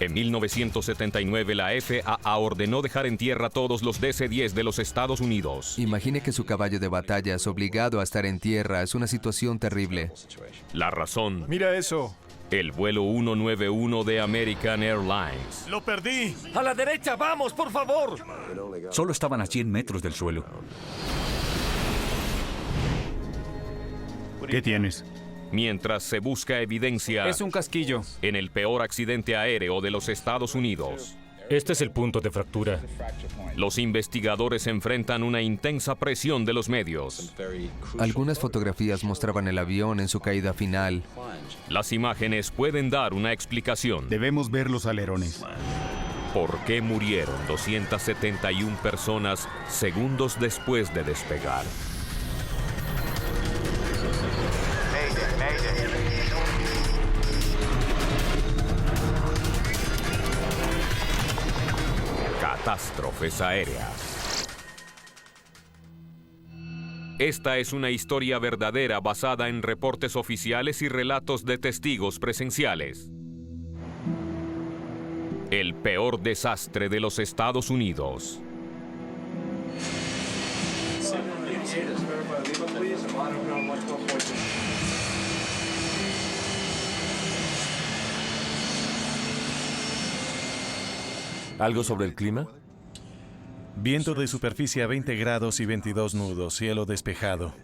En 1979, la FAA ordenó dejar en tierra todos los DC-10 de los Estados Unidos. Imagine que su caballo de batalla es obligado a estar en tierra. Es una situación terrible. La razón, Mira eso. el vuelo 191 de American Airlines. ¡Lo perdí! ¡A la derecha, vamos, por favor! Solo estaban a 100 metros del suelo. ¿Qué tienes? Mientras se busca evidencia Es un casquillo. en el peor accidente aéreo de los Estados Unidos, Este es el punto de fractura. los investigadores enfrentan una intensa presión de los medios. Algunas fotografías mostraban el avión en su caída final. Las imágenes pueden dar una explicación. Debemos ver los alerones. ¿Por qué murieron 271 personas segundos después de despegar? Catástrofes aéreas. Esta es una historia verdadera basada en reportes oficiales y relatos de testigos presenciales. El peor desastre de los Estados Unidos. ¿Algo sobre el clima? Viento de superficie a 20 grados y 22 nudos, cielo despejado.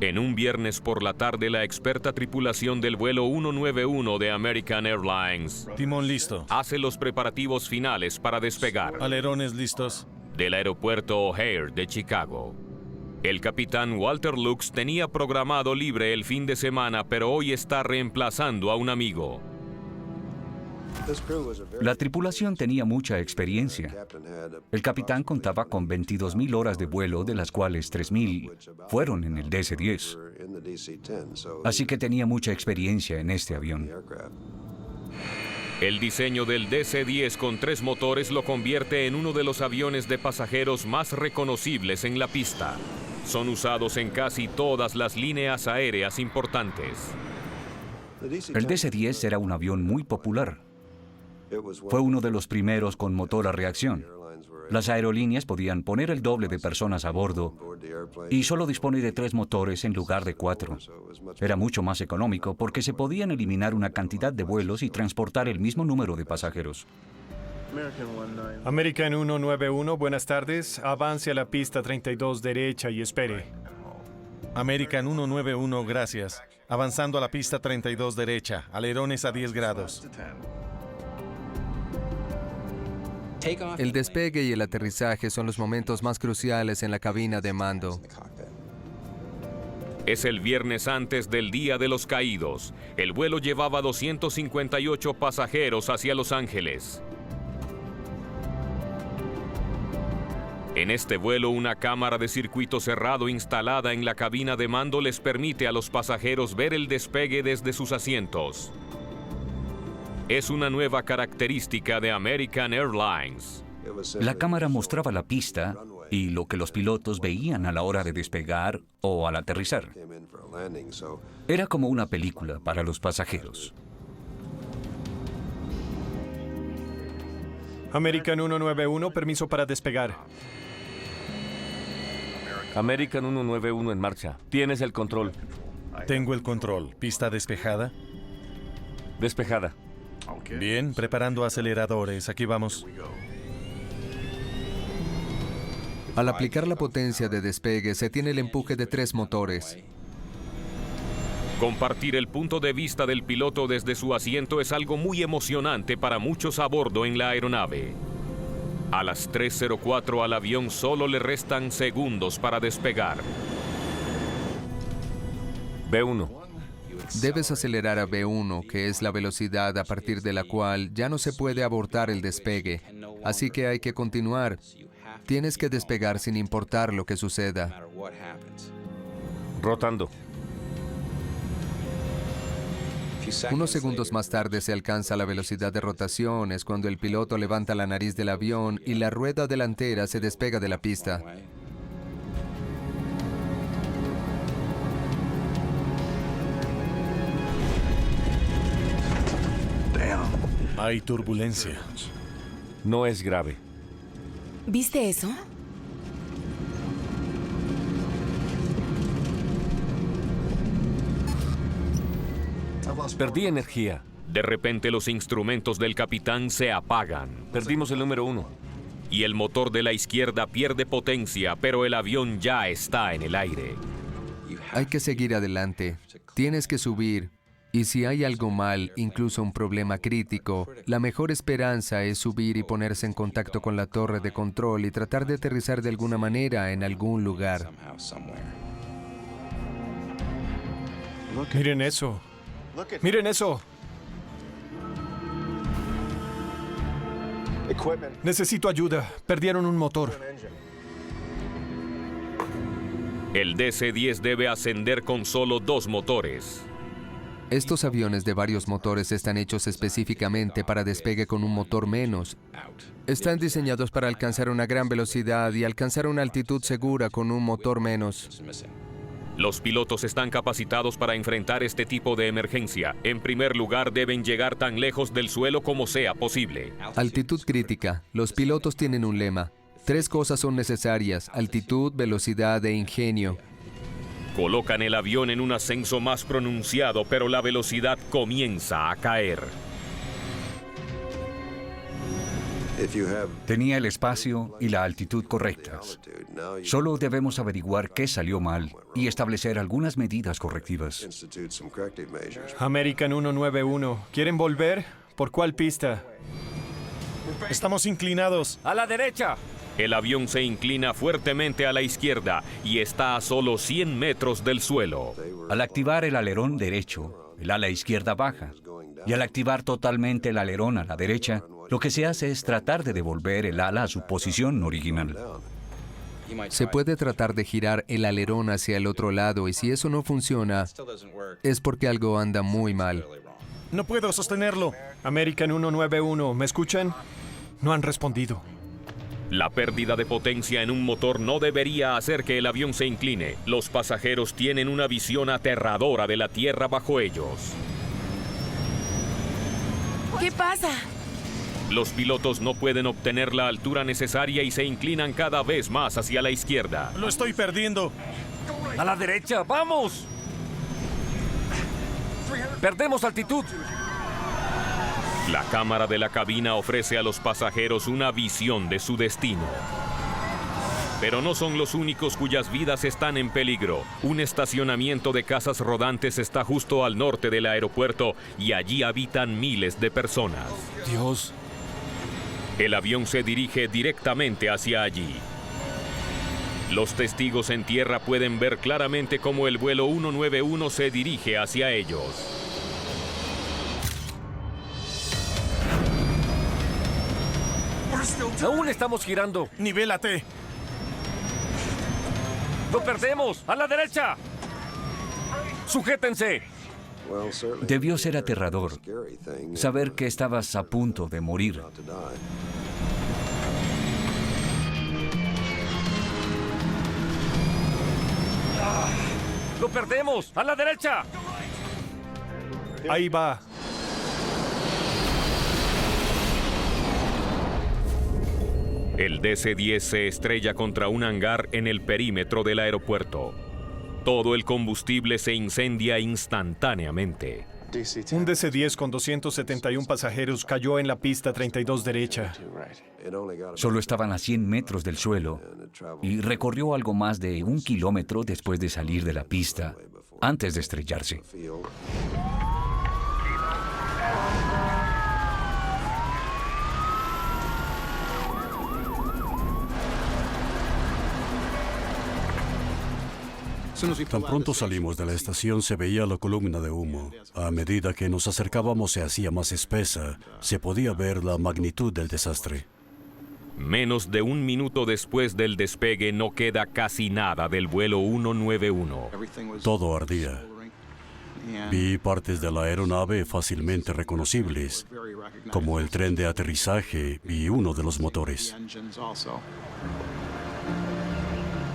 En un viernes por la tarde, la experta tripulación del vuelo 191 de American Airlines Timón listo. hace los preparativos finales para despegar Alerones listos. del aeropuerto O'Hare de Chicago. El capitán Walter Lux tenía programado libre el fin de semana, pero hoy está reemplazando a un amigo. La tripulación tenía mucha experiencia. El capitán contaba con 22.000 horas de vuelo, de las cuales 3.000 fueron en el DC-10. Así que tenía mucha experiencia en este avión. El diseño del DC-10 con 3 motores lo convierte en uno de los aviones de pasajeros más reconocibles en la pista. Son usados en casi todas las líneas aéreas importantes. El DC-10 era un avión muy popular. Fue uno de los primeros con motor a reacción. Las aerolíneas podían poner el doble de personas a bordo y solo dispone de 3 motores en lugar de 4. Era mucho más económico porque se podían eliminar una cantidad de vuelos y transportar el mismo número de pasajeros. American 191, buenas tardes. Avance a la pista 32 derecha y espere. American 191, gracias. Avanzando a la pista 32 derecha, alerones a 10 grados. El despegue y el aterrizaje son los momentos más cruciales en la cabina de mando. Es el viernes antes del Día de los Caídos. El vuelo llevaba 258 pasajeros hacia Los Ángeles. En este vuelo, una cámara de circuito cerrado instalada en la cabina de mando les permite a los pasajeros ver el despegue desde sus asientos. Es una nueva característica de American Airlines. La cámara mostraba la pista y lo que los pilotos veían a la hora de despegar o al aterrizar. Era como una película para los pasajeros. American 191, permiso para despegar. American 191 en marcha. Tienes el control. Tengo el control. Pista despejada. Despejada. Bien, preparando aceleradores. Aquí vamos. Al aplicar la potencia de despegue, se tiene el empuje de 3 motores. Compartir el punto de vista del piloto desde su asiento es algo muy emocionante para muchos a bordo en la aeronave. A las 3:04 al avión solo le restan segundos para despegar. B1. Debes acelerar a V1, que es la velocidad a partir de la cual ya no se puede abortar el despegue. Así que hay que continuar. Tienes que despegar sin importar lo que suceda. Rotando. Unos segundos más tarde se alcanza la velocidad de rotación. Es cuando el piloto levanta la nariz del avión y la rueda delantera se despega de la pista. Hay turbulencia. No es grave. ¿Viste eso? Perdí energía. De repente los instrumentos del capitán se apagan Perdimos el número 1. y el motor de la izquierda pierde potencia, pero el avión ya está en el aire. Hay que seguir adelante. Tienes que subir. Y si hay algo mal, incluso un problema crítico, la mejor esperanza es subir y ponerse en contacto con la torre de control y tratar de aterrizar de alguna manera en algún lugar. Miren eso. Miren eso. Necesito ayuda. Perdieron un motor. El DC-10 debe ascender con solo 2 motores. Estos aviones de varios motores están hechos específicamente para despegue con un motor menos. Están diseñados para alcanzar una gran velocidad y alcanzar una altitud segura con un motor menos. Los pilotos están capacitados para enfrentar este tipo de emergencia. En primer lugar, deben llegar tan lejos del suelo como sea posible. Altitud crítica. Los pilotos tienen un lema. 3 cosas son necesarias: altitud, velocidad e ingenio. Colocan el avión en un ascenso más pronunciado, pero la velocidad comienza a caer. Tenía el espacio y la altitud correctas. Solo debemos averiguar qué salió mal y establecer algunas medidas correctivas. American 191. ¿Quieren volver? ¿Por cuál pista? Estamos inclinados. ¡A la derecha! El avión se inclina fuertemente a la izquierda y está a solo 100 metros del suelo. Al activar el alerón derecho, el ala izquierda baja. Y al activar totalmente el alerón a la derecha, lo que se hace es tratar de devolver el ala a su posición original. Se puede tratar de girar el alerón hacia el otro lado y si eso no funciona, es porque algo anda muy mal. No puedo sostenerlo. American 191. ¿Me escuchan? No han respondido. La pérdida de potencia en un motor no debería hacer que el avión se incline. Los pasajeros tienen una visión aterradora de la tierra bajo ellos. ¿Qué pasa? Los pilotos no pueden obtener la altura necesaria y se inclinan cada vez más hacia la izquierda. Lo estoy perdiendo. ¡A la derecha! ¡Vamos! ¡Perdemos altitud! La cámara de la cabina ofrece a los pasajeros una visión de su destino. Pero no son los únicos cuyas vidas están en peligro. Un estacionamiento de casas rodantes está justo al norte del aeropuerto y allí habitan miles de personas. Dios. El avión se dirige directamente hacia allí. Los testigos en tierra pueden ver claramente cómo el vuelo 191 se dirige hacia ellos. Aún estamos girando. Nivélate. ¡Lo perdemos! ¡A la derecha! ¡Sujétense! Debió ser aterrador saber que estabas a punto de morir. ¡Lo perdemos! ¡A la derecha! Ahí va. El DC-10 se estrella contra un hangar en el perímetro del aeropuerto. Todo el combustible se incendia instantáneamente. Un DC-10 con 271 pasajeros cayó en la pista 32 derecha. Solo estaban a 100 metros del suelo y recorrió algo más de 1 kilómetro después de salir de la pista, antes de estrellarse. Tan pronto salimos de la estación se veía la columna de humo. A medida que nos acercábamos se hacía más espesa. Se podía ver la magnitud del desastre. Menos de 1 minuto después del despegue no queda casi nada del vuelo 191. Todo ardía. Vi partes de la aeronave fácilmente reconocibles, como el tren de aterrizaje y uno de los motores.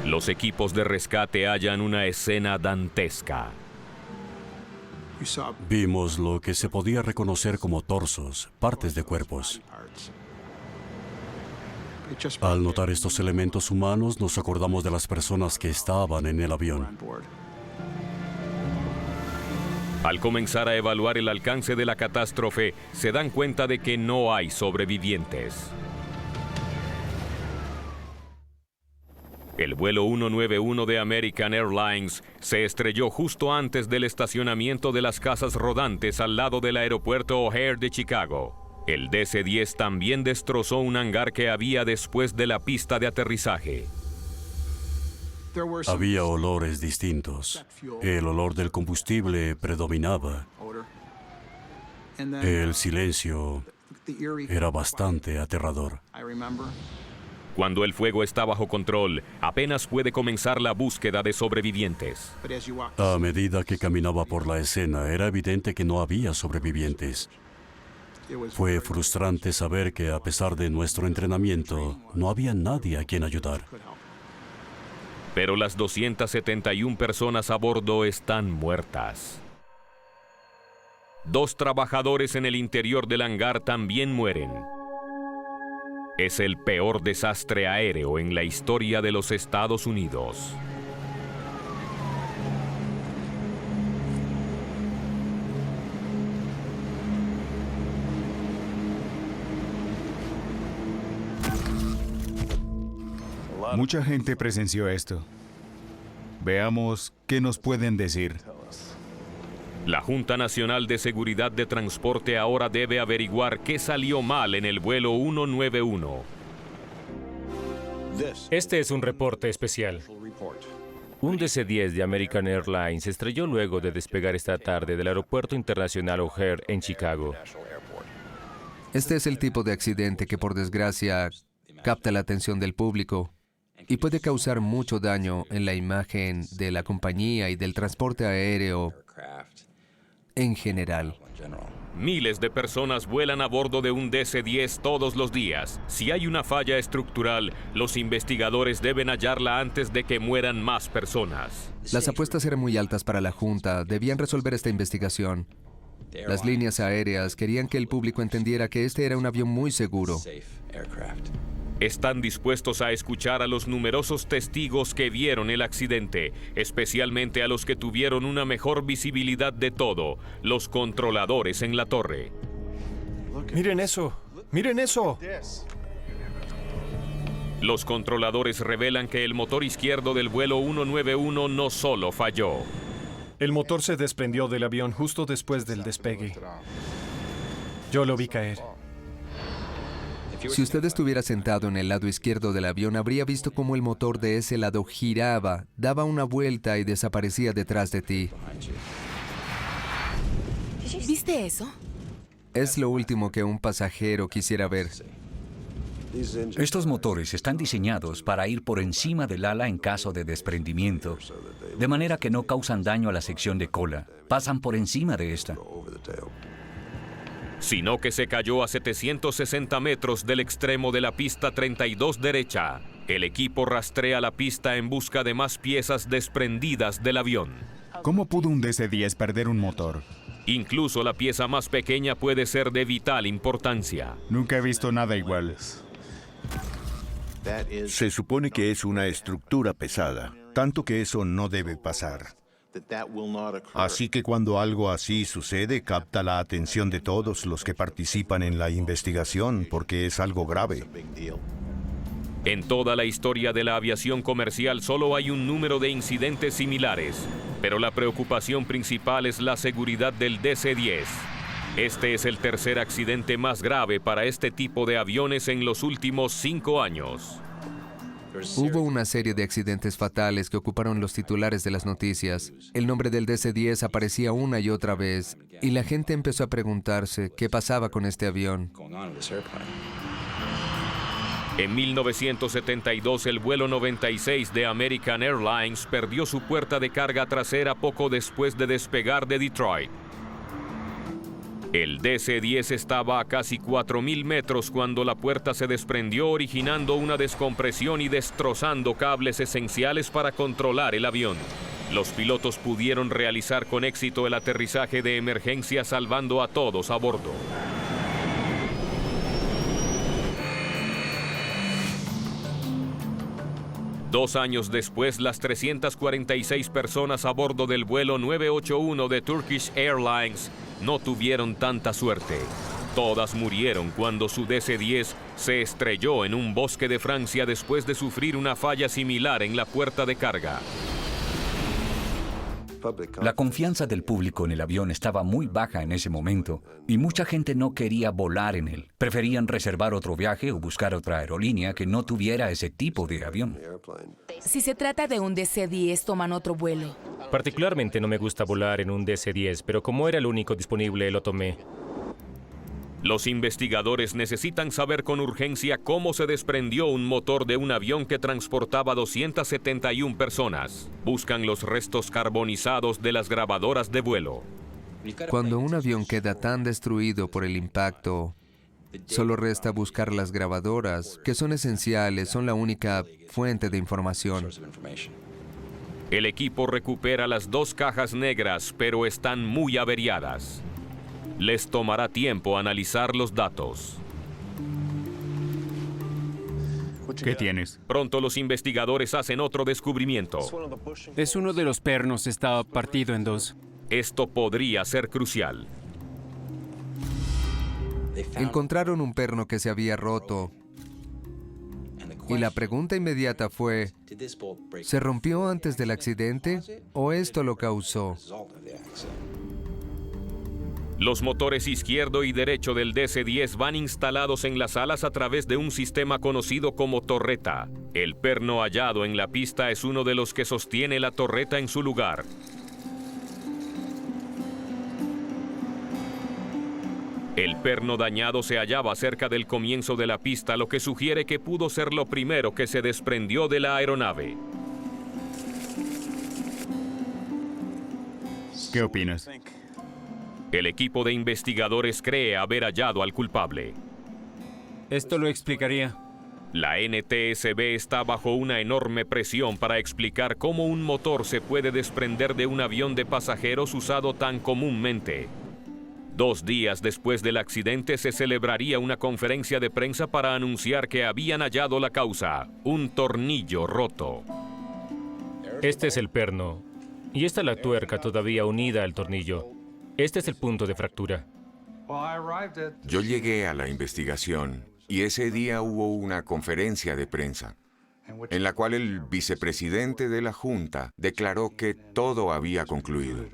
Los equipos de rescate hallan una escena dantesca. Vimos lo que se podía reconocer como torsos, partes de cuerpos. Al notar estos elementos humanos, nos acordamos de las personas que estaban en el avión. Al comenzar a evaluar el alcance de la catástrofe, se dan cuenta de que no hay sobrevivientes. El vuelo 191 de American Airlines se estrelló justo antes del estacionamiento de las casas rodantes al lado del aeropuerto O'Hare de Chicago. El DC-10 también destrozó un hangar que había después de la pista de aterrizaje. Había olores distintos. El olor del combustible predominaba. El silencio era bastante aterrador. Cuando el fuego está bajo control, apenas puede comenzar la búsqueda de sobrevivientes. A medida que caminaba por la escena, era evidente que no había sobrevivientes. Fue frustrante saber que, a pesar de nuestro entrenamiento, no había nadie a quien ayudar. Pero las 271 personas a bordo están muertas. 2 trabajadores en el interior del hangar también mueren. Es el peor desastre aéreo en la historia de los Estados Unidos. Mucha gente presenció esto. Veamos qué nos pueden decir. La Junta Nacional de Seguridad de Transporte ahora debe averiguar qué salió mal en el vuelo 191. Este es un reporte especial. Un DC-10 de American Airlines se estrelló luego de despegar esta tarde del Aeropuerto Internacional O'Hare en Chicago. Este es el tipo de accidente que, por desgracia, capta la atención del público y puede causar mucho daño en la imagen de la compañía y del transporte aéreo en general. Miles de personas vuelan a bordo de un DC-10 todos los días. Si hay una falla estructural, los investigadores deben hallarla antes de que mueran más personas. Las apuestas eran muy altas para la Junta. Debían resolver esta investigación. Las líneas aéreas querían que el público entendiera que este era un avión muy seguro. Están dispuestos a escuchar a los numerosos testigos que vieron el accidente, especialmente a los que tuvieron una mejor visibilidad de todo, los controladores en la torre. ¡Miren eso! ¡Miren eso! Los controladores revelan que el motor izquierdo del vuelo 191 no solo falló. El motor se desprendió del avión justo después del despegue. Yo lo vi caer. Si usted estuviera sentado en el lado izquierdo del avión, habría visto cómo el motor de ese lado giraba, daba una vuelta y desaparecía detrás de ti. ¿Viste eso? Es lo último que un pasajero quisiera ver. Estos motores están diseñados para ir por encima del ala en caso de desprendimiento, de manera que no causan daño a la sección de cola. Pasan por encima de esta. Sino que se cayó a 760 metros del extremo de la pista 32 derecha. El equipo rastrea la pista en busca de más piezas desprendidas del avión. ¿Cómo pudo un DC-10 perder un motor? Incluso la pieza más pequeña puede ser de vital importancia. Nunca he visto nada igual. Se supone que es una estructura pesada, tanto que eso no debe pasar. Así que cuando algo así sucede, capta la atención de todos los que participan en la investigación, porque es algo grave. En toda la historia de la aviación comercial solo hay un número de incidentes similares, pero la preocupación principal es la seguridad del DC-10. Este es el tercer accidente más grave para este tipo de aviones en los últimos 5 años. Hubo una serie de accidentes fatales que ocuparon los titulares de las noticias. El nombre del DC-10 aparecía una y otra vez, y la gente empezó a preguntarse qué pasaba con este avión. En 1972, el vuelo 96 de American Airlines perdió su puerta de carga trasera poco después de despegar de Detroit. El DC-10 estaba a casi 4.000 metros cuando la puerta se desprendió, originando una descompresión y destrozando cables esenciales para controlar el avión. Los pilotos pudieron realizar con éxito el aterrizaje de emergencia, salvando a todos a bordo. Dos años después, las 346 personas a bordo del vuelo 981 de Turkish Airlines no tuvieron tanta suerte. Todas murieron cuando su DC-10 se estrelló en un bosque de Francia después de sufrir una falla similar en la puerta de carga. La confianza del público en el avión estaba muy baja en ese momento y mucha gente no quería volar en él. Preferían reservar otro viaje o buscar otra aerolínea que no tuviera ese tipo de avión. Si se trata de un DC-10, toman otro vuelo. Particularmente no me gusta volar en un DC-10, pero como era el único disponible, lo tomé. Los investigadores necesitan saber con urgencia cómo se desprendió un motor de un avión que transportaba 271 personas. Buscan los restos carbonizados de las grabadoras de vuelo. Cuando un avión queda tan destruido por el impacto, solo resta buscar las grabadoras, que son esenciales, son la única fuente de información. El equipo recupera las 2 cajas negras, pero están muy averiadas. Les tomará tiempo analizar los datos. ¿Qué tienes? Pronto los investigadores hacen otro descubrimiento. Es uno de los pernos, está partido en 2. Esto podría ser crucial. Encontraron un perno que se había roto. Y la pregunta inmediata fue, ¿se rompió antes del accidente o esto lo causó? Los motores izquierdo y derecho del DC-10 van instalados en las alas a través de un sistema conocido como torreta. El perno hallado en la pista es uno de los que sostiene la torreta en su lugar. El perno dañado se hallaba cerca del comienzo de la pista, lo que sugiere que pudo ser lo primero que se desprendió de la aeronave. ¿Qué opinas? El equipo de investigadores cree haber hallado al culpable. Esto lo explicaría. La NTSB está bajo una enorme presión para explicar cómo un motor se puede desprender de un avión de pasajeros usado tan comúnmente. 2 días después del accidente se celebraría una conferencia de prensa para anunciar que habían hallado la causa, un tornillo roto. Este es el perno. Y esta es la tuerca todavía unida al tornillo. Este es el punto de fractura. Yo llegué a la investigación y ese día hubo una conferencia de prensa en la cual el vicepresidente de la Junta declaró que todo había concluido.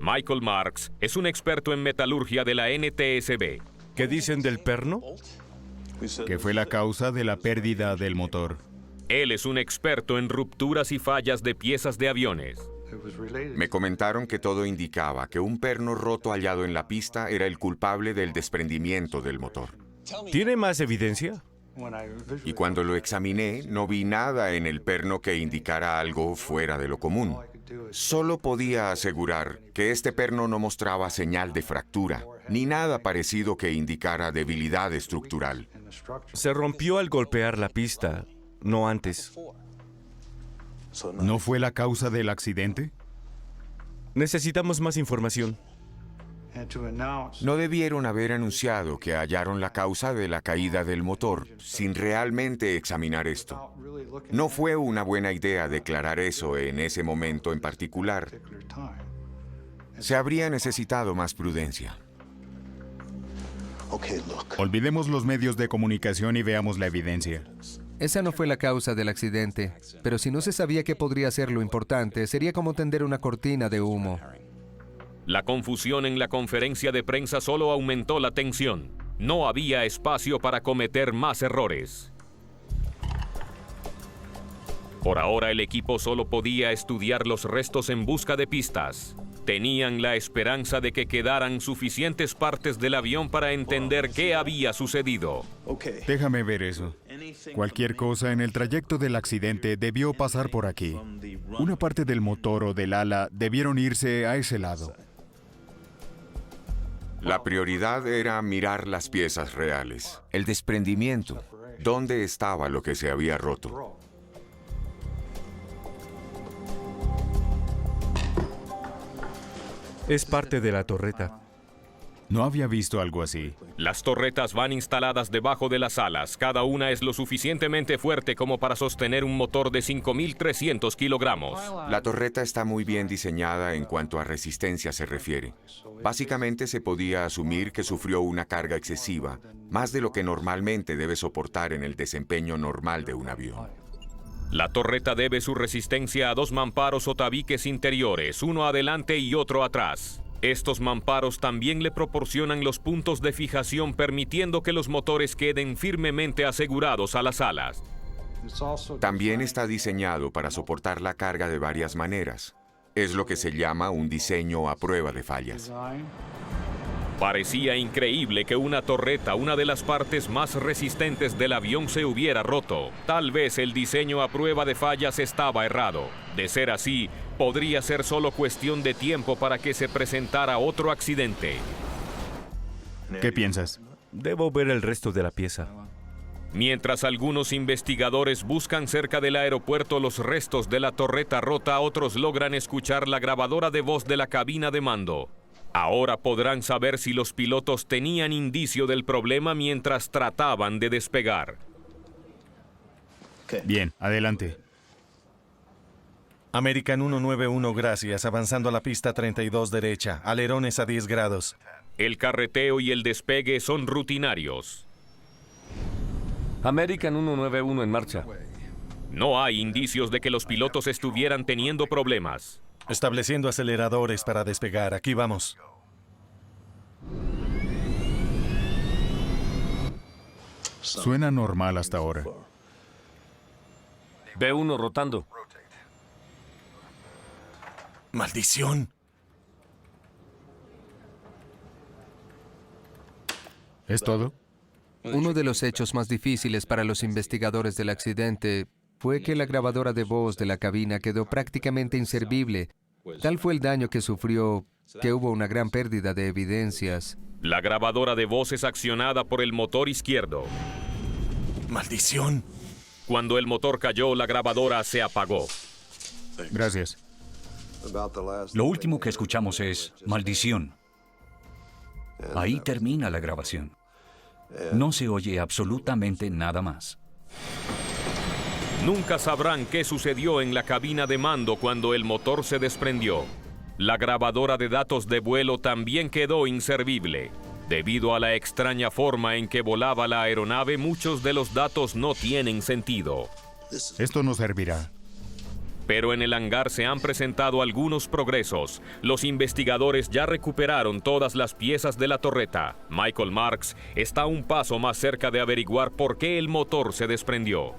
Michael Marks es un experto en metalurgia de la NTSB. ¿Qué dicen del perno? Que fue la causa de la pérdida del motor. Él es un experto en rupturas y fallas de piezas de aviones. Me comentaron que todo indicaba que un perno roto hallado en la pista era el culpable del desprendimiento del motor. ¿Tiene más evidencia? Y cuando lo examiné, no vi nada en el perno que indicara algo fuera de lo común. Solo podía asegurar que este perno no mostraba señal de fractura, ni nada parecido que indicara debilidad estructural. Se rompió al golpear la pista, no antes. ¿No fue la causa del accidente? Necesitamos más información. No debieron haber anunciado que hallaron la causa de la caída del motor sin realmente examinar esto. No fue una buena idea declarar eso en ese momento en particular. Se habría necesitado más prudencia. Olvidemos los medios de comunicación y veamos la evidencia. Esa no fue la causa del accidente, pero si no se sabía qué podría ser lo importante, sería como tender una cortina de humo. La confusión en la conferencia de prensa solo aumentó la tensión. No había espacio para cometer más errores. Por ahora el equipo solo podía estudiar los restos en busca de pistas. Tenían la esperanza de que quedaran suficientes partes del avión para entender qué había sucedido. Déjame ver eso. Cualquier cosa en el trayecto del accidente debió pasar por aquí. Una parte del motor o del ala debieron irse a ese lado. La prioridad era mirar las piezas reales. El desprendimiento. ¿Dónde estaba lo que se había roto? Es parte de la torreta. No había visto algo así. Las torretas van instaladas debajo de las alas. Cada una es lo suficientemente fuerte como para sostener un motor de 5.300 kilogramos. La torreta está muy bien diseñada en cuanto a resistencia se refiere. Básicamente se podía asumir que sufrió una carga excesiva, más de lo que normalmente debe soportar en el desempeño normal de un avión. La torreta debe su resistencia a 2 mamparos o tabiques interiores, uno adelante y otro atrás. Estos mamparos también le proporcionan los puntos de fijación, permitiendo que los motores queden firmemente asegurados a las alas. También está diseñado para soportar la carga de varias maneras. Es lo que se llama un diseño a prueba de fallas. Parecía increíble que una torreta, una de las partes más resistentes del avión, se hubiera roto. Tal vez el diseño a prueba de fallas estaba errado. De ser así, podría ser solo cuestión de tiempo para que se presentara otro accidente. ¿Qué piensas? Debo ver el resto de la pieza. Mientras algunos investigadores buscan cerca del aeropuerto los restos de la torreta rota, otros logran escuchar la grabadora de voz de la cabina de mando. Ahora podrán saber si los pilotos tenían indicio del problema mientras trataban de despegar. Bien, adelante. American 191, gracias. Avanzando a la pista 32 derecha. Alerones a 10 grados. El carreteo y el despegue son rutinarios. American 191 en marcha. No hay indicios de que los pilotos estuvieran teniendo problemas. Estableciendo aceleradores para despegar. Aquí vamos. Suena normal hasta ahora. B1 rotando. ¡Maldición! ¿Es todo? Uno de los hechos más difíciles para los investigadores del accidente fue que la grabadora de voz de la cabina quedó prácticamente inservible. Tal fue el daño que sufrió que hubo una gran pérdida de evidencias. La grabadora de voz es accionada por el motor izquierdo. ¡Maldición! Cuando el motor cayó, la grabadora se apagó. Gracias. Lo último que escuchamos es maldición. Ahí termina la grabación. No se oye absolutamente nada más. Nunca sabrán qué sucedió en la cabina de mando cuando el motor se desprendió. La grabadora de datos de vuelo también quedó inservible. Debido a la extraña forma en que volaba la aeronave, muchos de los datos no tienen sentido. Esto no servirá. Pero en el hangar se han presentado algunos progresos. Los investigadores ya recuperaron todas las piezas de la torreta. Michael Marks está un paso más cerca de averiguar por qué el motor se desprendió.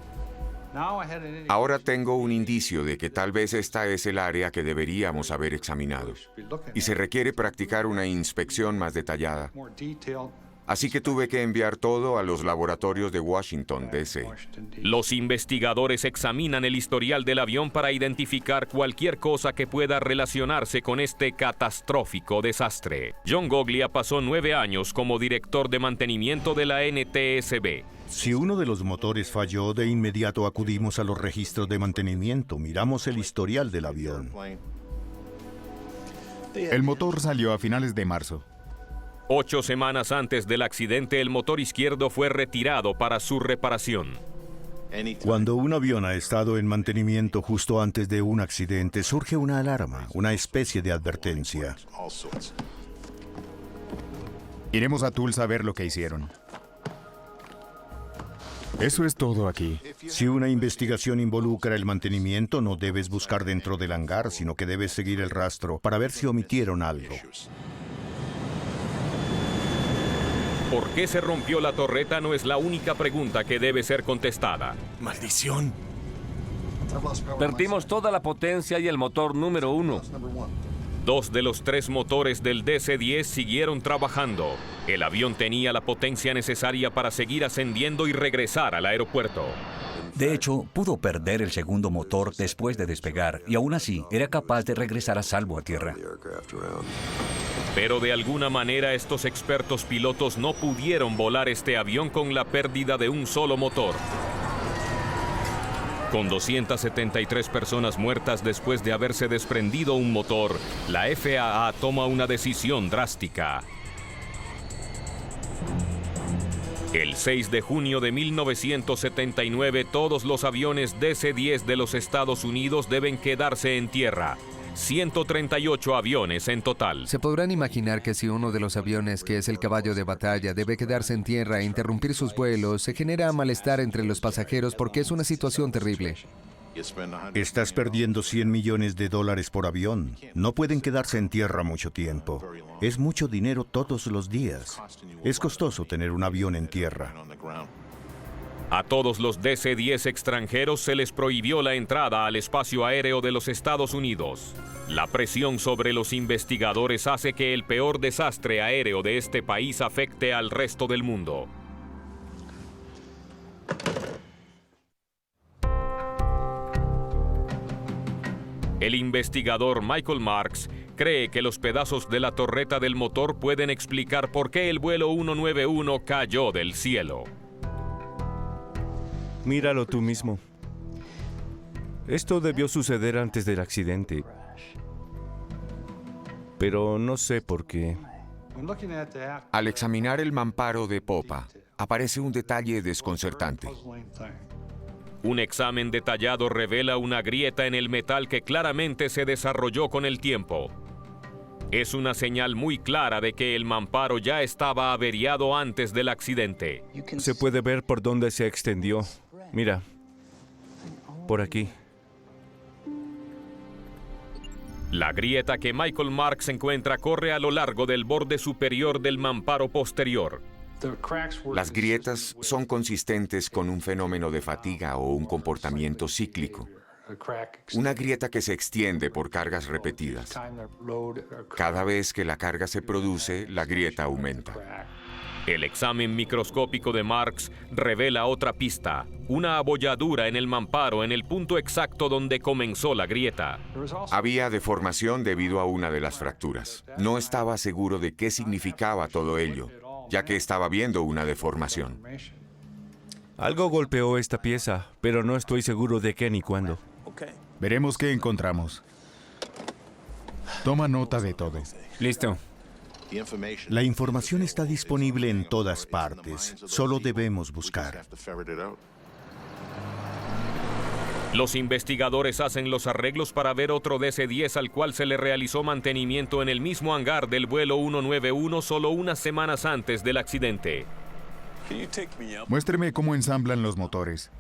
Ahora tengo un indicio de que tal vez esta es el área que deberíamos haber examinado. Y se requiere practicar una inspección más detallada. Así que tuve que enviar todo a los laboratorios de Washington, D.C. Los investigadores examinan el historial del avión para identificar cualquier cosa que pueda relacionarse con este catastrófico desastre. John Goglia pasó 9 años como director de mantenimiento de la NTSB. Si uno de los motores falló, de inmediato acudimos a los registros de mantenimiento. Miramos el historial del avión. El motor salió a finales de marzo. 8 semanas antes del accidente, el motor izquierdo fue retirado para su reparación. Cuando un avión ha estado en mantenimiento justo antes de un accidente, surge una alarma, una especie de advertencia. Iremos a Tulsa a ver lo que hicieron. Eso es todo aquí. Si una investigación involucra el mantenimiento, no debes buscar dentro del hangar, sino que debes seguir el rastro para ver si omitieron algo. ¿Por qué se rompió la torreta? No es la única pregunta que debe ser contestada. ¡Maldición! Perdimos toda la potencia y el motor número 1. 2 de los 3 motores del DC-10 siguieron trabajando. El avión tenía la potencia necesaria para seguir ascendiendo y regresar al aeropuerto. De hecho, pudo perder el segundo motor después de despegar y aún así era capaz de regresar a salvo a tierra. Pero de alguna manera estos expertos pilotos no pudieron volar este avión con la pérdida de un solo motor. Con 273 personas muertas después de haberse desprendido un motor, la FAA toma una decisión drástica. El 6 de junio de 1979, todos los aviones DC-10 de los Estados Unidos deben quedarse en tierra. 138 aviones en total. Se podrán imaginar que si uno de los aviones, que es el caballo de batalla, debe quedarse en tierra e interrumpir sus vuelos, se genera malestar entre los pasajeros porque es una situación terrible. Estás perdiendo $100 millones por avión. No pueden quedarse en tierra mucho tiempo. Es mucho dinero todos los días. Es costoso tener un avión en tierra. A todos los DC-10 extranjeros se les prohibió la entrada al espacio aéreo de los Estados Unidos. La presión sobre los investigadores hace que el peor desastre aéreo de este país afecte al resto del mundo. El investigador Michael Marks cree que los pedazos de la torreta del motor pueden explicar por qué el vuelo 191 cayó del cielo. Míralo tú mismo. Esto debió suceder antes del accidente. Pero no sé por qué. Al examinar el mamparo de popa, aparece un detalle desconcertante. Un examen detallado revela una grieta en el metal que claramente se desarrolló con el tiempo. Es una señal muy clara de que el mamparo ya estaba averiado antes del accidente. Se puede ver por dónde se extendió. Mira, por aquí. La grieta que Michael Marks encuentra corre a lo largo del borde superior del mamparo posterior. Las grietas son consistentes con un fenómeno de fatiga o un comportamiento cíclico. Una grieta que se extiende por cargas repetidas. Cada vez que la carga se produce, la grieta aumenta. El examen microscópico de Marks revela otra pista, una abolladura en el mamparo en el punto exacto donde comenzó la grieta. Había deformación debido a una de las fracturas. No estaba seguro de qué significaba todo ello, ya que estaba viendo una deformación. Algo golpeó esta pieza, pero no estoy seguro de qué ni cuándo. Veremos qué encontramos. Toma nota de todo. Listo. La información está disponible en todas partes. Solo debemos buscar. Los investigadores hacen los arreglos para ver otro DC-10 al cual se le realizó mantenimiento en el mismo hangar del vuelo 191 solo unas semanas antes del accidente. Muéstreme cómo ensamblan los motores.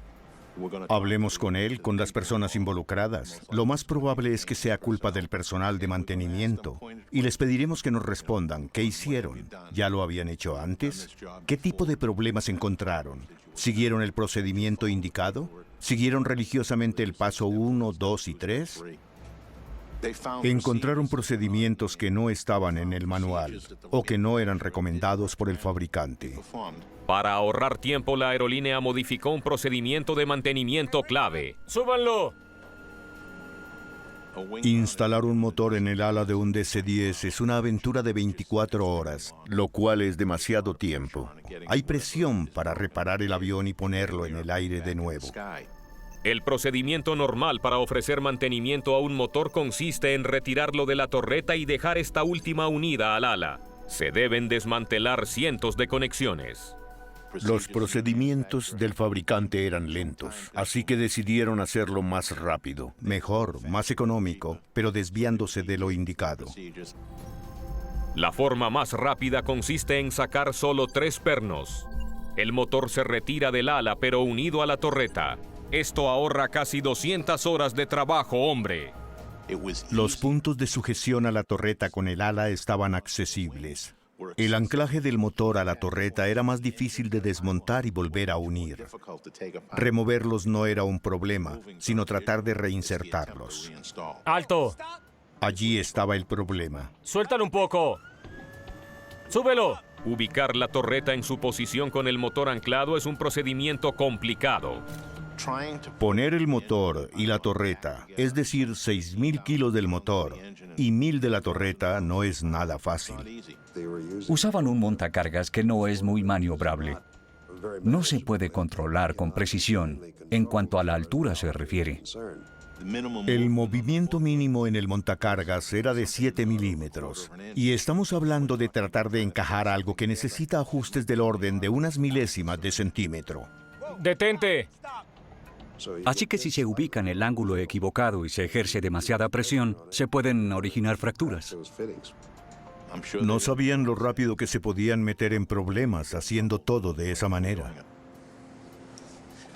Hablemos con él, con las personas involucradas. Lo más probable es que sea culpa del personal de mantenimiento. Y les pediremos que nos respondan qué hicieron. ¿Ya lo habían hecho antes? ¿Qué tipo de problemas encontraron? ¿Siguieron el procedimiento indicado? ¿Siguieron religiosamente el paso 1, 2 y 3? Encontraron procedimientos que no estaban en el manual o que no eran recomendados por el fabricante. Para ahorrar tiempo, la aerolínea modificó un procedimiento de mantenimiento clave. ¡Súbanlo! Instalar un motor en el ala de un DC-10 es una aventura de 24 horas, lo cual es demasiado tiempo. Hay presión para reparar el avión y ponerlo en el aire de nuevo. El procedimiento normal para ofrecer mantenimiento a un motor consiste en retirarlo de la torreta y dejar esta última unida al ala. Se deben desmantelar cientos de conexiones. Los procedimientos del fabricante eran lentos, así que decidieron hacerlo más rápido, mejor, más económico, pero desviándose de lo indicado. La forma más rápida consiste en sacar solo 3 pernos. El motor se retira del ala pero unido a la torreta. Esto ahorra casi 200 horas de trabajo, hombre. Los puntos de sujeción a la torreta con el ala estaban accesibles. El anclaje del motor a la torreta era más difícil de desmontar y volver a unir. Removerlos no era un problema, sino tratar de reinsertarlos. ¡Alto! Allí estaba el problema. ¡Suéltalo un poco! ¡Súbelo! Ubicar la torreta en su posición con el motor anclado es un procedimiento complicado. Poner el motor y la torreta, es decir, 6.000 kilos del motor y 1.000 de la torreta, no es nada fácil. Usaban un montacargas que no es muy maniobrable. no se puede controlar con precisión en cuanto a la altura se refiere. El movimiento mínimo en el montacargas era de 7 milímetros. Y estamos hablando de tratar de encajar algo que necesita ajustes del orden de unas milésimas de centímetro. ¡Detente! Así que si se ubica en el ángulo equivocado y se ejerce demasiada presión, se pueden originar fracturas. No sabían lo rápido que se podían meter en problemas haciendo todo de esa manera.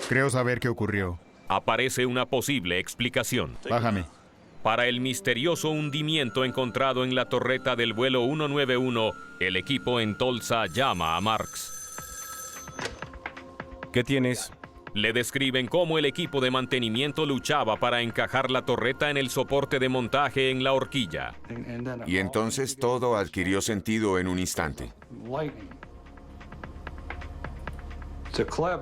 Creo saber qué ocurrió. Aparece una posible explicación. Bájame. Para el misterioso hundimiento encontrado en la torreta del vuelo 191, el equipo en Tulsa llama a Marks. ¿Qué tienes? Le describen cómo el equipo de mantenimiento luchaba para encajar la torreta en el soporte de montaje en la horquilla. Y entonces todo adquirió sentido en un instante.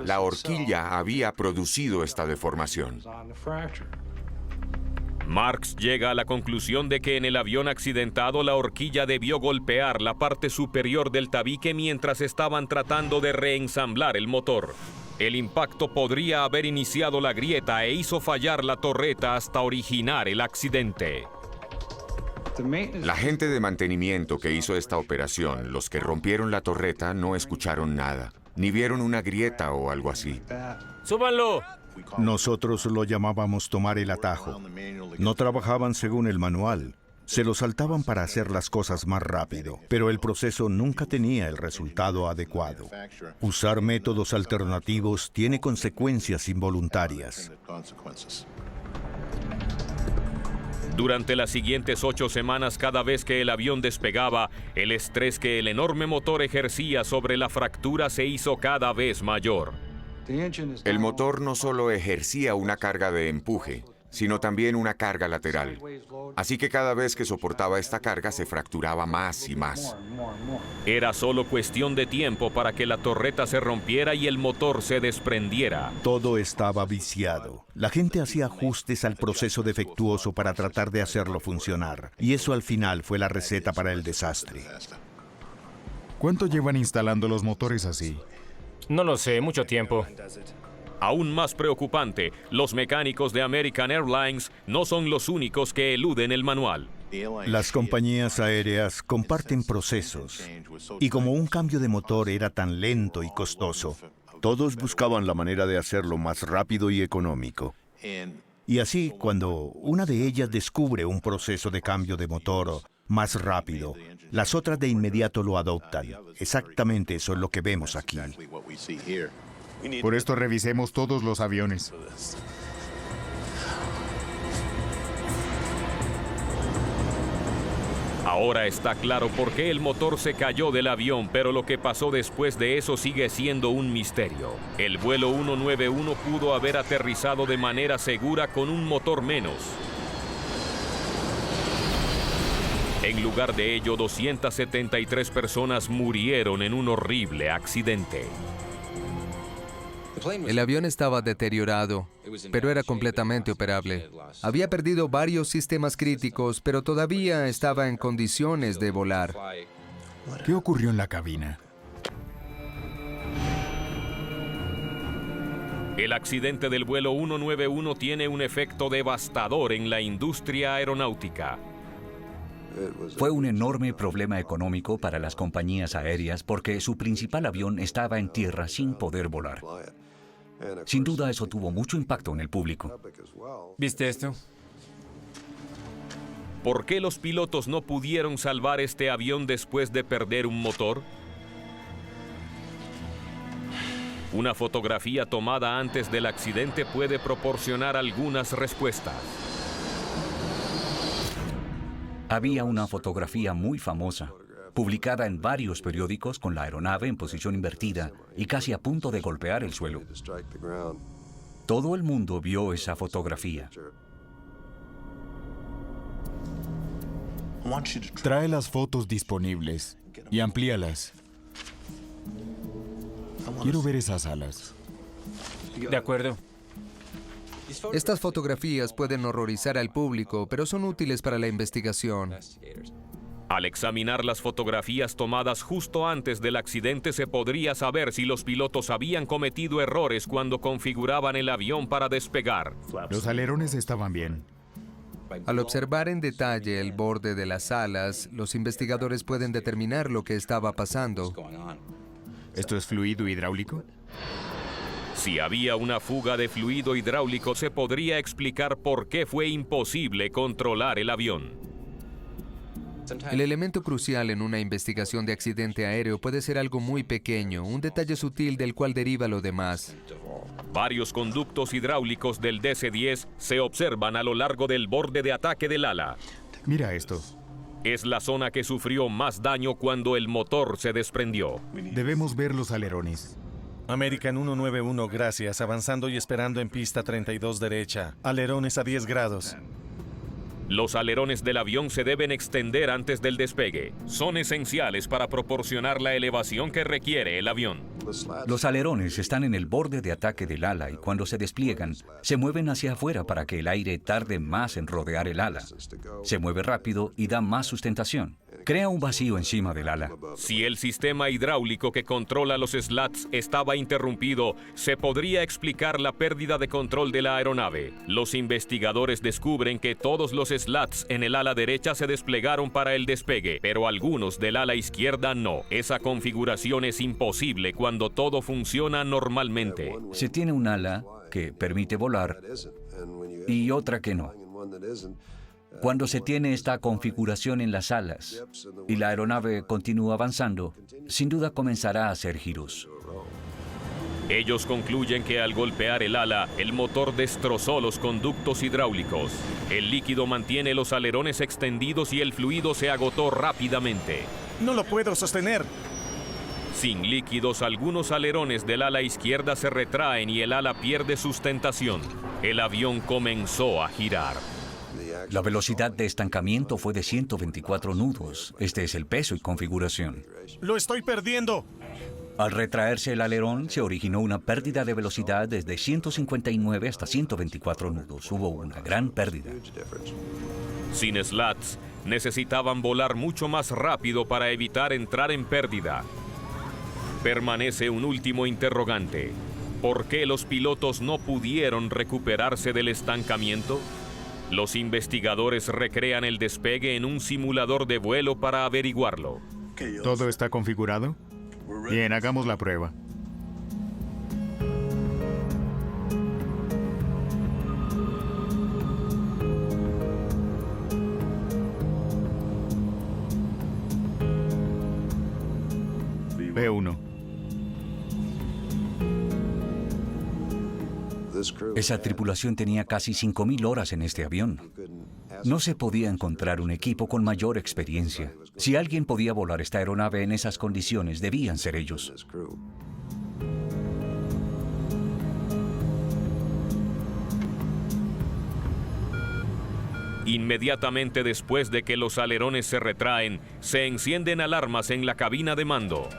La horquilla había producido esta deformación. Marks llega a la conclusión de que en el avión accidentado la horquilla debió golpear la parte superior del tabique mientras estaban tratando de reensamblar el motor. El impacto podría haber iniciado la grieta e hizo fallar la torreta hasta originar el accidente. La gente de mantenimiento que hizo esta operación, los que rompieron la torreta, no escucharon nada, ni vieron una grieta o algo así. ¡Súbanlo! Nosotros lo llamábamos tomar el atajo. No trabajaban según el manual. Se lo saltaban para hacer las cosas más rápido, pero el proceso nunca tenía el resultado adecuado. Usar métodos alternativos tiene consecuencias involuntarias. Durante las siguientes 8 semanas, cada vez que el avión despegaba, el estrés que el enorme motor ejercía sobre la fractura se hizo cada vez mayor. El motor no solo ejercía una carga de empuje, sino también una carga lateral. Así que cada vez que soportaba esta carga se fracturaba más y más. Era solo cuestión de tiempo para que la torreta se rompiera y el motor se desprendiera. Todo estaba viciado. La gente hacía ajustes al proceso defectuoso para tratar de hacerlo funcionar. Y eso al final fue la receta para el desastre. ¿Cuánto llevan instalando los motores así? No lo sé, mucho tiempo. Aún más preocupante, los mecánicos de American Airlines no son los únicos que eluden el manual. Las compañías aéreas comparten procesos, y como un cambio de motor era tan lento y costoso, todos buscaban la manera de hacerlo más rápido y económico. Y así, cuando una de ellas descubre un proceso de cambio de motor más rápido, las otras de inmediato lo adoptan. Exactamente eso es lo que vemos aquí. Por esto revisemos todos los aviones. Ahora está claro por qué el motor se cayó del avión, pero lo que pasó después de eso sigue siendo un misterio. El vuelo 191 pudo haber aterrizado de manera segura con un motor menos. En lugar de ello, 273 personas murieron en un horrible accidente. El avión estaba deteriorado, pero era completamente operable. Había perdido varios sistemas críticos, pero todavía estaba en condiciones de volar. ¿Qué ocurrió en la cabina? El accidente del vuelo 191 tiene un efecto devastador en la industria aeronáutica. Fue un enorme problema económico para las compañías aéreas porque su principal avión estaba en tierra sin poder volar. Sin duda eso tuvo mucho impacto en el público. ¿Viste esto? ¿Por qué los pilotos no pudieron salvar este avión después de perder un motor? Una fotografía tomada antes del accidente puede proporcionar algunas respuestas. Había una fotografía muy famosa, publicada en varios periódicos con la aeronave en posición invertida y casi a punto de golpear el suelo. Todo el mundo vio esa fotografía. Trae las fotos disponibles y amplíalas. Quiero ver esas alas. De acuerdo. Estas fotografías pueden horrorizar al público, pero son útiles para la investigación. Al examinar las fotografías tomadas justo antes del accidente se podría saber si los pilotos habían cometido errores cuando configuraban el avión para despegar. Los alerones estaban bien. Al observar en detalle el borde de las alas, los investigadores pueden determinar lo que estaba pasando. ¿Esto es fluido hidráulico? Si había una fuga de fluido hidráulico, se podría explicar por qué fue imposible controlar el avión. El elemento crucial en una investigación de accidente aéreo puede ser algo muy pequeño, un detalle sutil del cual deriva lo demás. Varios conductos hidráulicos del DC-10 se observan a lo largo del borde de ataque del ala. Mira esto. Es la zona que sufrió más daño cuando el motor se desprendió. Debemos ver los alerones. American 191, gracias. Avanzando y esperando en pista 32 derecha. Alerones a 10 grados. Los alerones del avión se deben extender antes del despegue. Son esenciales para proporcionar la elevación que requiere el avión. Los alerones están en el borde de ataque del ala y cuando se despliegan, se mueven hacia afuera para que el aire tarde más en rodear el ala. Se mueve rápido y da más sustentación. Crea un vacío encima del ala. Si el sistema hidráulico que controla los slats estaba interrumpido, se podría explicar la pérdida de control de la aeronave. Los investigadores descubren que todos los slats en el ala derecha se desplegaron para el despegue, pero algunos del ala izquierda no. Esa configuración es imposible cuando todo funciona normalmente. Se tiene un ala que permite volar y otra que no. Cuando se tiene esta configuración en las alas y la aeronave continúa avanzando, sin duda comenzará a hacer giros. Ellos concluyen que al golpear el ala, el motor destrozó los conductos hidráulicos. El líquido mantiene los alerones extendidos y el fluido se agotó rápidamente. ¡No lo puedo sostener! Sin líquidos, algunos alerones del ala izquierda se retraen y el ala pierde sustentación. El avión comenzó a girar. La velocidad de estancamiento fue de 124 nudos. Este es el peso y configuración. ¡Lo estoy perdiendo! Al retraerse el alerón, se originó una pérdida de velocidad desde 159 hasta 124 nudos. Hubo una gran pérdida. Sin slats, necesitaban volar mucho más rápido para evitar entrar en pérdida. Permanece un último interrogante. ¿Por qué los pilotos no pudieron recuperarse del estancamiento? Los investigadores recrean el despegue en un simulador de vuelo para averiguarlo. ¿Todo está configurado? Bien, hagamos la prueba. B1. Esa tripulación tenía casi 5.000 horas en este avión. No se podía encontrar un equipo con mayor experiencia. Si alguien podía volar esta aeronave en esas condiciones, debían ser ellos. Inmediatamente después de que los alerones se retraen, se encienden alarmas en la cabina de mando.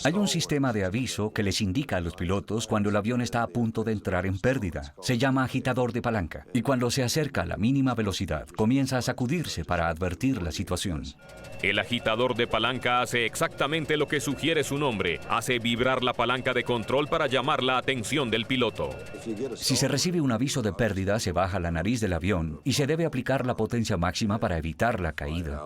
Hay un sistema de aviso que les indica a los pilotos cuando el avión está a punto de entrar en pérdida. Se llama agitador de palanca. Y cuando se acerca a la mínima velocidad, comienza a sacudirse para advertir la situación. El agitador de palanca hace exactamente lo que sugiere su nombre. Hace vibrar la palanca de control para llamar la atención del piloto. Si se recibe un aviso de pérdida, se baja la nariz del avión y se debe aplicar la potencia máxima para evitar la caída.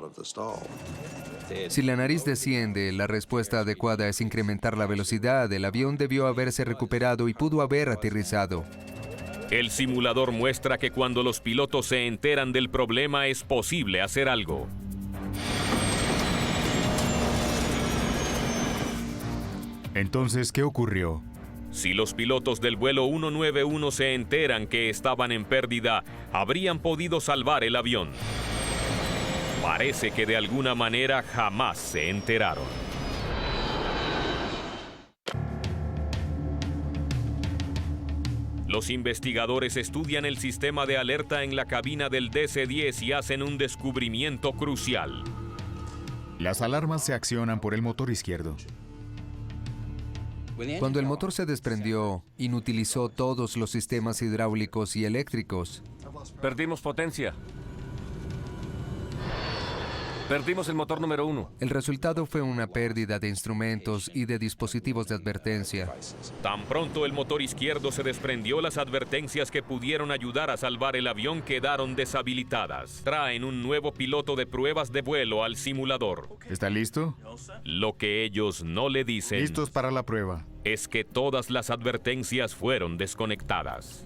Si la nariz desciende, la respuesta adecuada es incrementar la velocidad. El avión debió haberse recuperado y pudo haber aterrizado. El simulador muestra que cuando los pilotos se enteran del problema es posible hacer algo. Entonces, ¿qué ocurrió? Si los pilotos del vuelo 191 se enteran que estaban en pérdida, habrían podido salvar el avión. Parece que de alguna manera jamás se enteraron. Los investigadores estudian el sistema de alerta en la cabina del DC-10 y hacen un descubrimiento crucial. Las alarmas se accionan por el motor izquierdo. Cuando el motor se desprendió, inutilizó todos los sistemas hidráulicos y eléctricos. Perdimos potencia. Perdimos el motor número 1. El resultado fue una pérdida de instrumentos y de dispositivos de advertencia. Tan pronto el motor izquierdo se desprendió, las advertencias que pudieron ayudar a salvar el avión quedaron deshabilitadas. Traen un nuevo piloto de pruebas de vuelo al simulador. ¿Está listo? Lo que ellos no le dicen Listos para la prueba. es que todas las advertencias fueron desconectadas.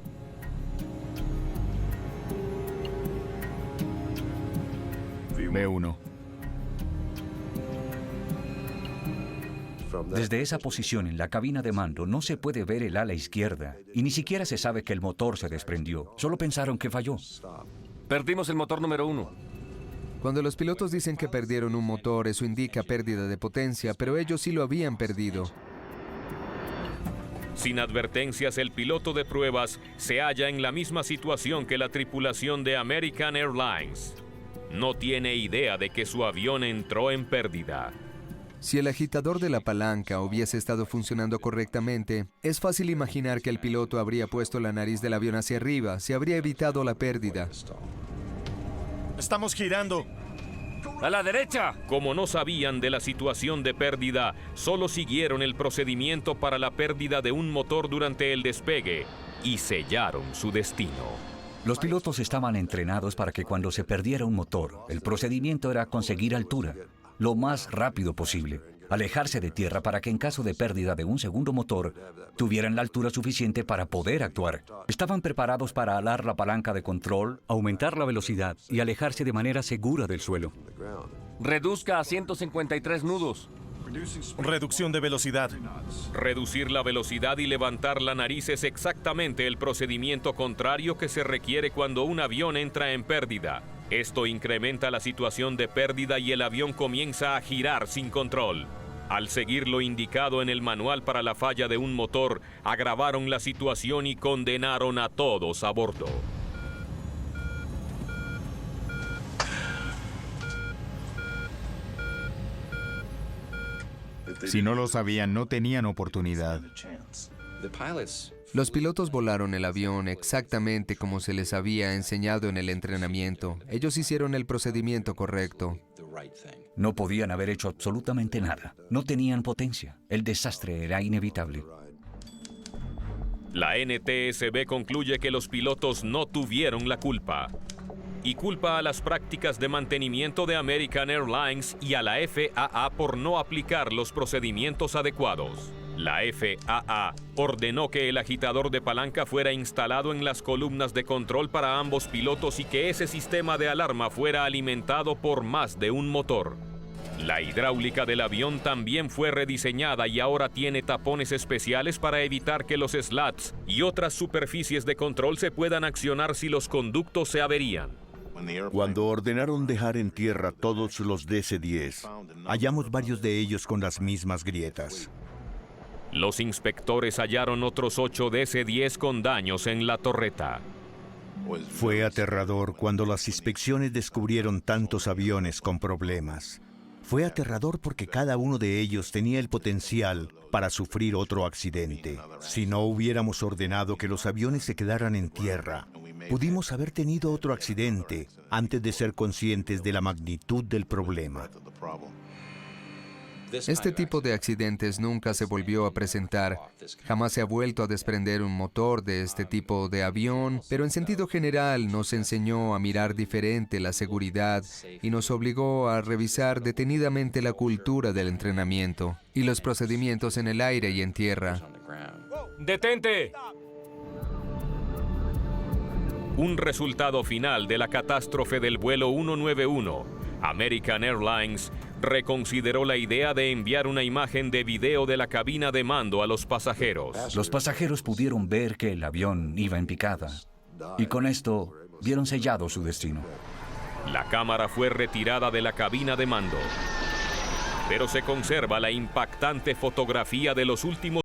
B1. Desde esa posición en la cabina de mando no se puede ver el ala izquierda y ni siquiera se sabe que el motor se desprendió. Solo pensaron que falló. Perdimos el motor número 1. Cuando los pilotos dicen que perdieron un motor, eso indica pérdida de potencia, pero ellos sí lo habían perdido. Sin advertencias, el piloto de pruebas se halla en la misma situación que la tripulación de American Airlines. No tiene idea de que su avión entró en pérdida. Si el agitador de la palanca hubiese estado funcionando correctamente, es fácil imaginar que el piloto habría puesto la nariz del avión hacia arriba, se habría evitado la pérdida. Estamos girando. ¡A la derecha! Como no sabían de la situación de pérdida, solo siguieron el procedimiento para la pérdida de un motor durante el despegue y sellaron su destino. Los pilotos estaban entrenados para que cuando se perdiera un motor, el procedimiento era conseguir altura, lo más rápido posible, alejarse de tierra para que en caso de pérdida de un segundo motor, tuvieran la altura suficiente para poder actuar. Estaban preparados para alar la palanca de control, aumentar la velocidad y alejarse de manera segura del suelo. Reduzca a 153 nudos. Reducción de velocidad. Reducir la velocidad y levantar la nariz es exactamente el procedimiento contrario que se requiere cuando un avión entra en pérdida. Esto incrementa la situación de pérdida y el avión comienza a girar sin control. Al seguir lo indicado en el manual para la falla de un motor, agravaron la situación y condenaron a todos a bordo. Si no lo sabían, no tenían oportunidad. Los pilotos volaron el avión exactamente como se les había enseñado en el entrenamiento. Ellos hicieron el procedimiento correcto. No podían haber hecho absolutamente nada. No tenían potencia. El desastre era inevitable. La NTSB concluye que los pilotos no tuvieron la culpa. Y culpa a las prácticas de mantenimiento de American Airlines y a la FAA por no aplicar los procedimientos adecuados. La FAA ordenó que el agitador de palanca fuera instalado en las columnas de control para ambos pilotos y que ese sistema de alarma fuera alimentado por más de un motor. La hidráulica del avión también fue rediseñada y ahora tiene tapones especiales para evitar que los slats y otras superficies de control se puedan accionar si los conductos se averían. Cuando ordenaron dejar en tierra todos los DC-10, hallamos varios de ellos con las mismas grietas. Los inspectores hallaron otros 8 DC-10 con daños en la torreta. Fue aterrador cuando las inspecciones descubrieron tantos aviones con problemas. Fue aterrador porque cada uno de ellos tenía el potencial para sufrir otro accidente. Si no hubiéramos ordenado que los aviones se quedaran en tierra, pudimos haber tenido otro accidente antes de ser conscientes de la magnitud del problema. Este tipo de accidentes nunca se volvió a presentar. Jamás se ha vuelto a desprender un motor de este tipo de avión, pero en sentido general nos enseñó a mirar diferente la seguridad y nos obligó a revisar detenidamente la cultura del entrenamiento y los procedimientos en el aire y en tierra. ¡Detente! Un resultado final de la catástrofe del vuelo 191, American Airlines reconsideró la idea de enviar una imagen de video de la cabina de mando a los pasajeros. Los pasajeros pudieron ver que el avión iba en picada y con esto vieron sellado su destino. La cámara fue retirada de la cabina de mando, pero se conserva la impactante fotografía de los últimos